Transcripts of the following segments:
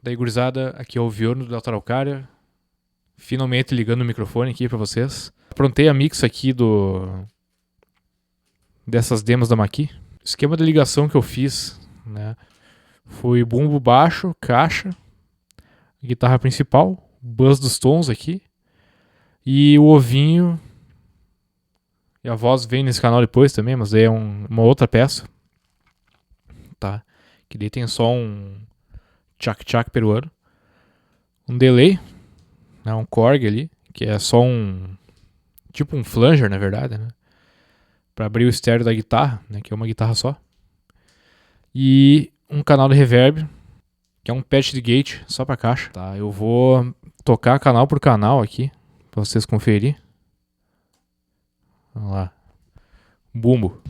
Daí, gurizada, aqui é o Viorno do Delta Araucária. Finalmente ligando o microfone aqui pra vocês. Aprontei a mix aqui dessas demos da Maqui. O esquema de ligação que eu fiz, né, foi bumbo baixo, caixa, guitarra principal, buzz dos tons aqui e o ovinho. E a voz vem nesse canal depois também, mas daí é uma outra peça, tá? Que daí tem só um tchac-tchac peruano, um delay, né, um Korg ali, que é só tipo um flanger, na verdade, né? Pra abrir o estéreo da guitarra, né, que é uma guitarra só. E um canal de reverb, que é um patch de gate só pra caixa, tá? Eu vou tocar canal por canal aqui, pra vocês conferir. Vamos lá. Bumbo.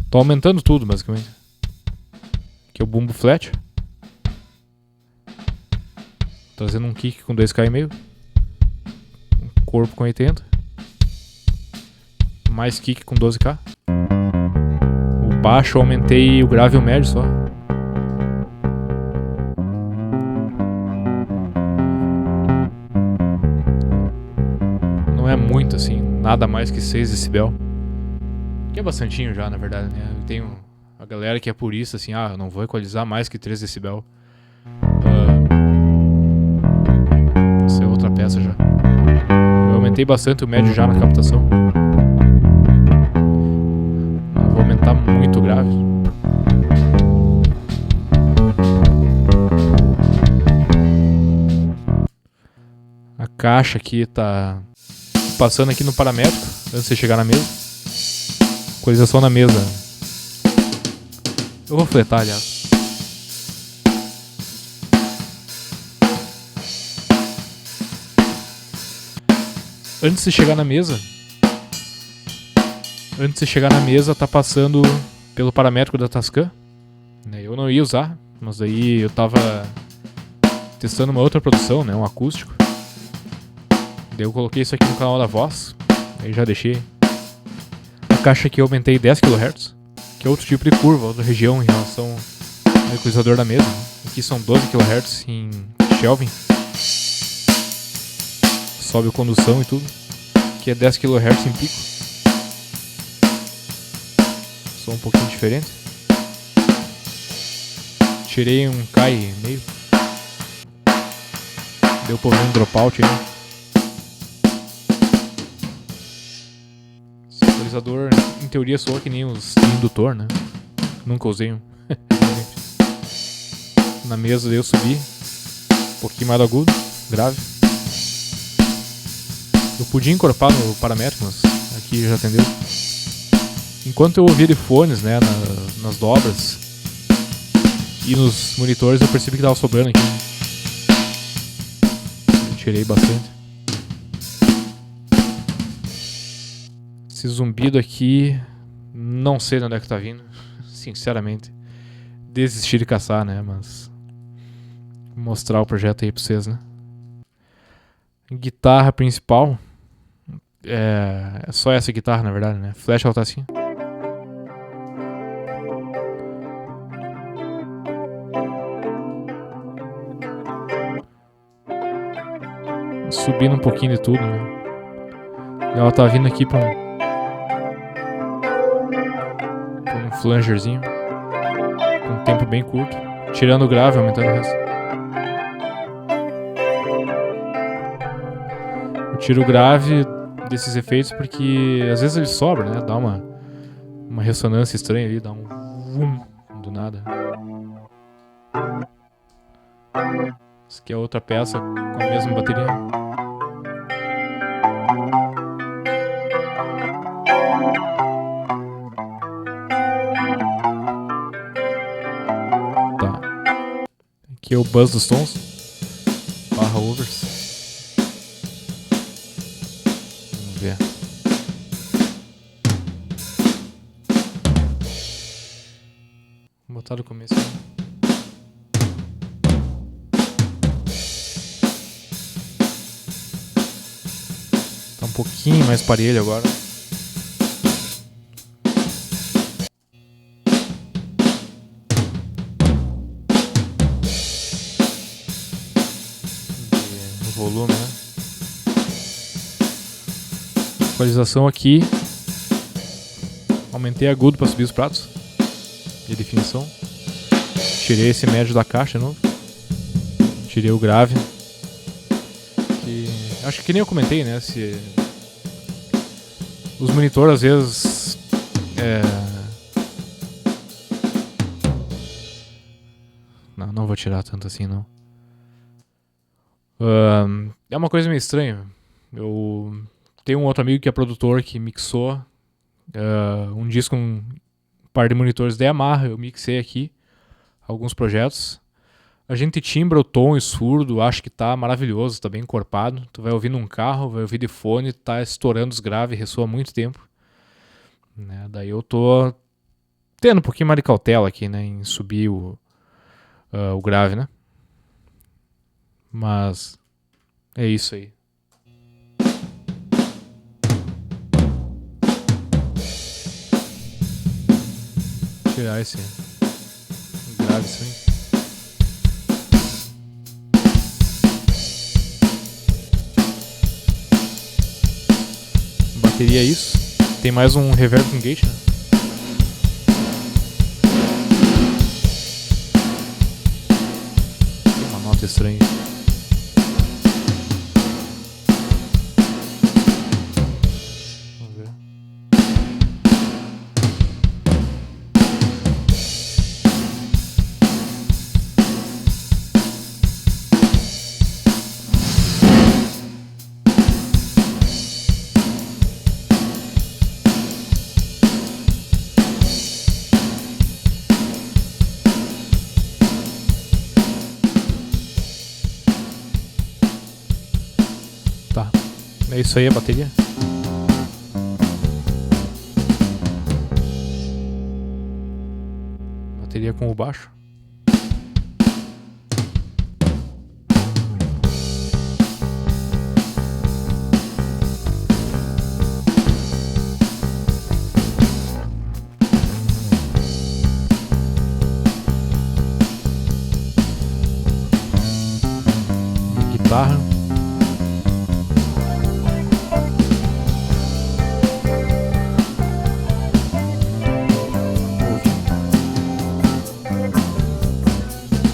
Tô aumentando tudo, basicamente. Aqui é o bumbo flat. Trazendo um kick com 2K e meio. Um corpo com 80. Mais kick com 12K. O baixo eu aumentei o grave e o médio só. Não é muito assim, nada mais que 6 decibel. Que é bastantinho já, na verdade, né? Eu tenho a galera que é purista, assim, eu não vou equalizar mais que 3 decibel. Essa é outra peça já. Eu aumentei bastante o médio já na captação. Não vou aumentar muito o grave. A caixa aqui tá passando aqui no paramétrico antes de chegar na mesa. Equalização na mesa. Eu vou fletar, aliás. Antes de chegar na mesa, tá passando pelo paramétrico da Tascam. Eu não ia usar, mas aí eu tava testando uma outra produção, né, um acústico. Daí eu coloquei isso aqui no canal da voz. Aí já deixei. A caixa aqui eu aumentei 10 kHz, que é outro tipo de curva, outra região em relação ao equalizador da mesa. Aqui são 12 kHz em shelving. Sobe a condução e tudo. Aqui é 10 kHz em pico. Som um pouquinho diferente. Tirei um K e meio. Deu pra ouvir um dropout aí. Esse equalizador, em teoria, soa que nem os indutor, né? Nunca usei um. Na mesa daí eu subi. Um pouquinho mais agudo, grave. Eu podia encorpar no paramétrico, mas aqui já atendeu. Enquanto eu ouvia de fones, né, nas dobras e nos monitores, eu percebi que tava sobrando aqui. Eu tirei bastante. Esse zumbido aqui, não sei de onde é que tá vindo, sinceramente. Desisti de caçar, né, mas vou mostrar o projeto aí pra vocês, né. Guitarra principal é só essa guitarra, na verdade, né? Flash ela tá assim. Subindo um pouquinho de tudo, né? Ela tá vindo aqui pra um flangerzinho com um tempo bem curto, tirando o grave, aumentando o resto. Eu tiro o grave desses efeitos porque às vezes ele sobra, né? Dá uma ressonância estranha ali, dá um vum do nada. Essa aqui é outra peça com a mesma bateria. Tá. Aqui é o buzz dos tons. Barra overs. Ver. Vou botar no começo. Tá um pouquinho mais parelho agora. volume, né? Equalização aqui. Aumentei agudo para subir os pratos. E a definição. Tirei esse médio da caixa de novo. Tirei o grave. Acho que nem eu comentei, né? Os monitores às vezes Não vou tirar tanto assim, não. É uma coisa meio estranha. Eu tenho um outro amigo que é produtor que mixou um disco com um par de monitores da Yamaha. Eu mixei aqui alguns projetos. A gente timbra o tom e surdo, acho que tá maravilhoso, tá bem encorpado. Tu vai ouvir num carro, vai ouvir de fone, tá estourando os graves, ressoa há muito tempo. Né? Daí eu tô tendo um pouquinho mais de cautela aqui, né, em subir o grave, né? Mas é isso aí. Tirar esse grave assim. Bateria é isso. Tem mais um reverb com gate, né? Tem uma nota estranha. Vamos ver. Tá, é isso aí a bateria. Bateria com o baixo. Guitarra.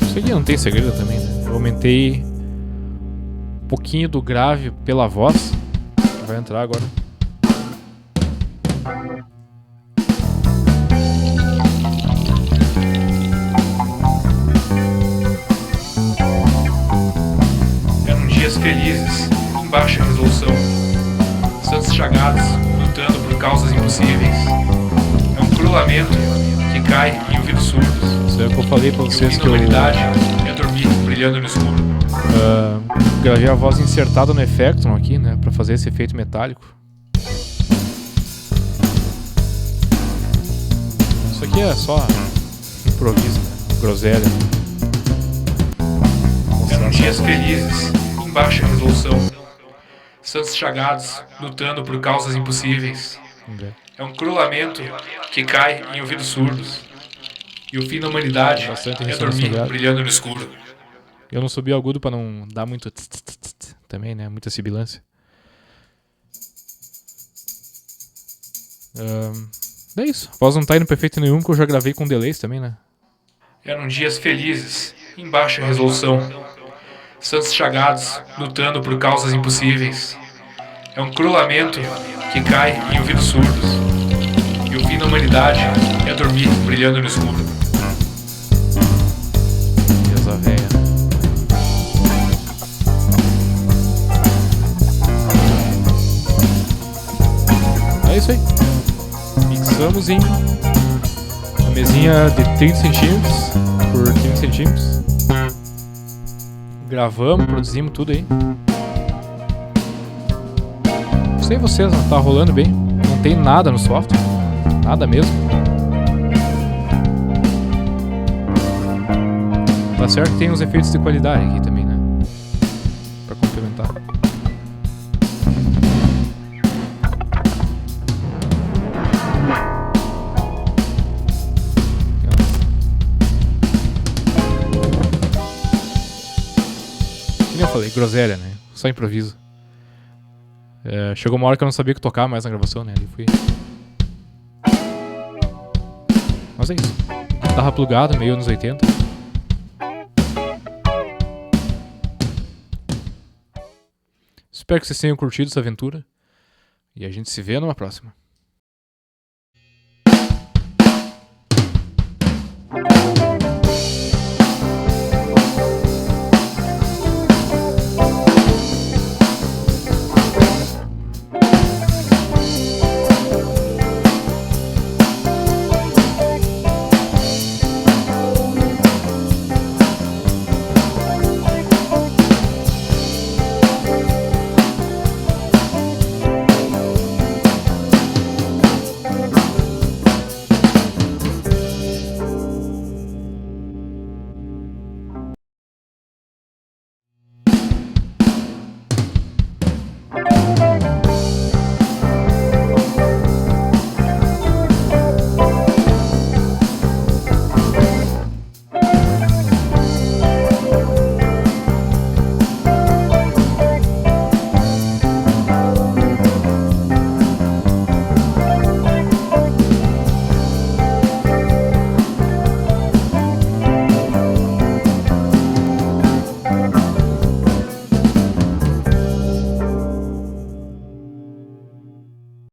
Isso aqui não tem segredo também, né? Eu aumentei um pouquinho do grave pela voz. Vai entrar agora. Eram dias felizes, em baixa resolução. Santos chagados, lutando por causas impossíveis. É um crulamento que cai em ouvidos surdos. Isso é o que eu falei pra vocês que é dormir brilhando no escuro. Gravei a voz insertada no Effectron aqui, né, pra fazer esse efeito metálico. Isso aqui é só improviso, né? Groselha. Eram dias felizes, em baixa resolução. Santos chagados, lutando por causas impossíveis. É um crulamento que cai em ouvidos surdos. E o fim da humanidade é dormir brilhando no escuro. Eu não subi o agudo pra não dar muito também, né? Muita sibilância. É isso. A voz não tá indo perfeito nenhum, porque eu já gravei com delays também, né? Eram dias felizes, em baixa resolução. Santos chagados, lutando por causas impossíveis. É um crulamento que cai em ouvidos surdos. E o fim da humanidade é dormir brilhando no escuro. Beleza, véia. É isso aí. Mixamos em uma mesinha de 30 centímetros por 30 centímetros. Gravamos, produzimos tudo aí. Não sei vocês, não tá rolando bem. Não tem nada no software. Nada mesmo. Tá certo que tem uns efeitos de qualidade aqui também, né? Pra complementar. Como eu falei, groselha, né? Só improviso. Chegou uma hora que eu não sabia o que tocar mais na gravação, né? Ali fui... Mas é isso. Guitarra plugada, meio anos 80. Espero que vocês tenham curtido essa aventura. E a gente se vê numa próxima.